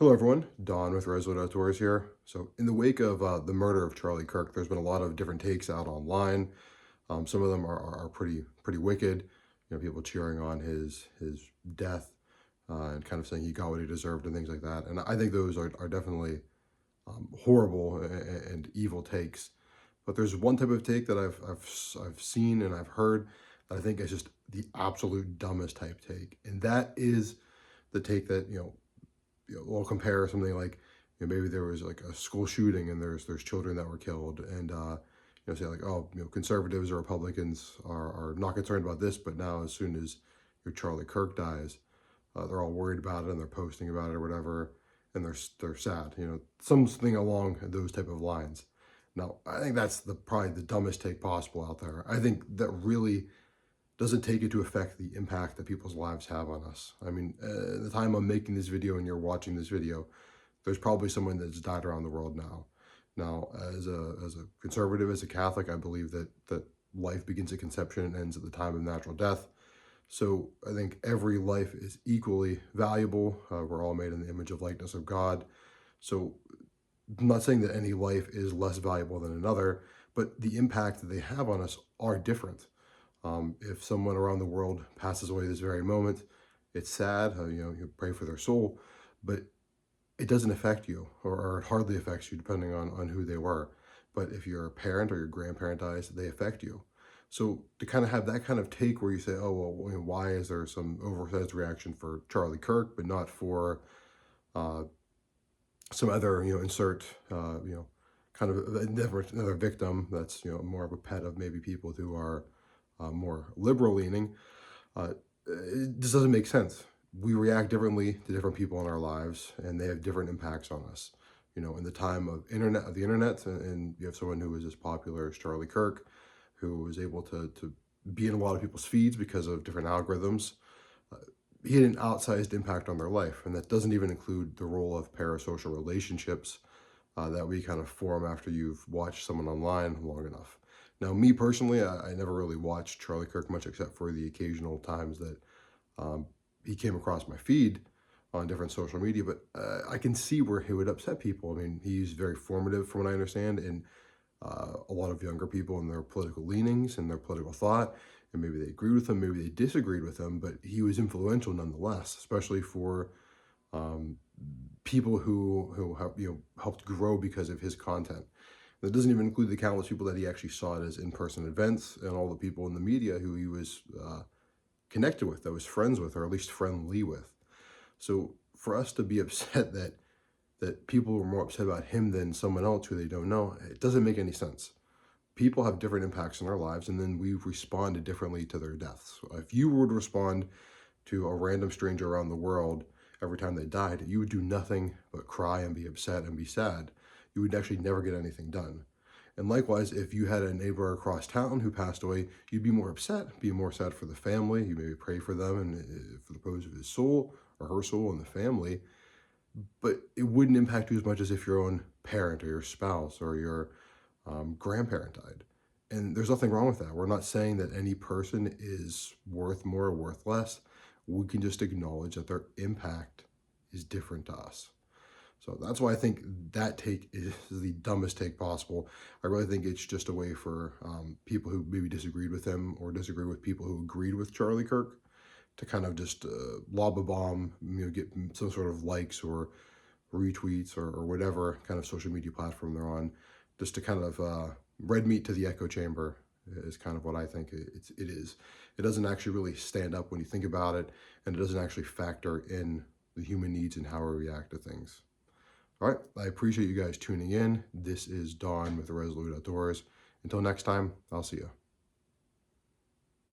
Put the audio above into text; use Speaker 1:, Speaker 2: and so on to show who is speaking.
Speaker 1: Hello everyone, Don with Resolute Outdoors here. So in the wake of the murder of Charlie Kirk, there's been a lot of different takes out online. Some of them are pretty wicked. People cheering on his death and kind of saying he got what he deserved and things like that. And I think those are definitely horrible and evil takes. But there's one type of take that I've seen and I've heard that I think is just the absolute dumbest type take, and that is the take that we'll compare something like, maybe there was like a school shooting and there's children that were killed, and say like, oh, conservatives or Republicans are not concerned about this, but now as soon as your Charlie Kirk dies, they're all worried about it and they're posting about it or whatever, and they're sad, something along those type of lines. Now, I think that's probably the dumbest take possible out there. I think that really doesn't take into effect the impact that people's lives have on us. I mean, at the time I'm making this video and you're watching this video, there's probably someone that's died around the world now. Now, as a conservative, as a Catholic, I believe that life begins at conception and ends at the time of natural death. So I think every life is equally valuable. We're all made in the image of likeness of God. So I'm not saying that any life is less valuable than another, but the impact that they have on us are different. If someone around the world passes away this very moment, it's sad. You pray for their soul, but it doesn't affect you, or it hardly affects you, depending on who they were. But if your parent or your grandparent dies, they affect you. So to kind of have that kind of take where you say, oh, well, why is there some oversized reaction for Charlie Kirk, but not for uh, some other, insert, kind of another victim that's, more of a pet of maybe people who are more liberal leaning. It just doesn't make sense. We react differently to different people in our lives, and they have different impacts on us. In the time of the internet, and you have someone who is as popular as Charlie Kirk, who was able to be in a lot of people's feeds because of different algorithms. Uh, he had an outsized impact on their life, and that doesn't even include the role of parasocial relationships that we kind of form after you've watched someone online long enough. Now, me personally, I never really watched Charlie Kirk much, except for the occasional times that um, he came across my feed on different social media, but I can see where he would upset people. I mean, he's very formative, from what I understand, in a lot of younger people and their political leanings and their political thought, and maybe they agreed with him, maybe they disagreed with him, but he was influential nonetheless, especially for um, people who have, helped grow because of his content. That doesn't even include the countless people that he actually saw at his in-person events, and all the people in the media who he was connected with, that was friends with, or at least friendly with. So for us to be upset that people were more upset about him than someone else who they don't know, it doesn't make any sense. People have different impacts in our lives, and then we responded differently to their deaths. So if you were to respond to a random stranger around the world every time they died, you would do nothing but cry and be upset and be sad. You would actually never get anything done. And likewise, if you had a neighbor across town who passed away, you'd be more upset, be more sad for the family. You maybe pray for them and for the repose of his soul or her soul and the family. But it wouldn't impact you as much as if your own parent or your spouse or your grandparent died. And there's nothing wrong with that. We're not saying that any person is worth more or worth less. We can just acknowledge that their impact is different to us. So that's why I think that take is the dumbest take possible. I really think it's just a way for people who maybe disagreed with him or disagree with people who agreed with Charlie Kirk to kind of just lob a bomb, get some sort of likes or retweets or whatever kind of social media platform they're on, just to kind of red meat to the echo chamber is kind of what I think it is. It doesn't actually really stand up when you think about it, and it doesn't actually factor in the human needs and how we react to things. All right, I appreciate you guys tuning in. This is Dawn with the Resolute Outdoors. Until next time, I'll see you.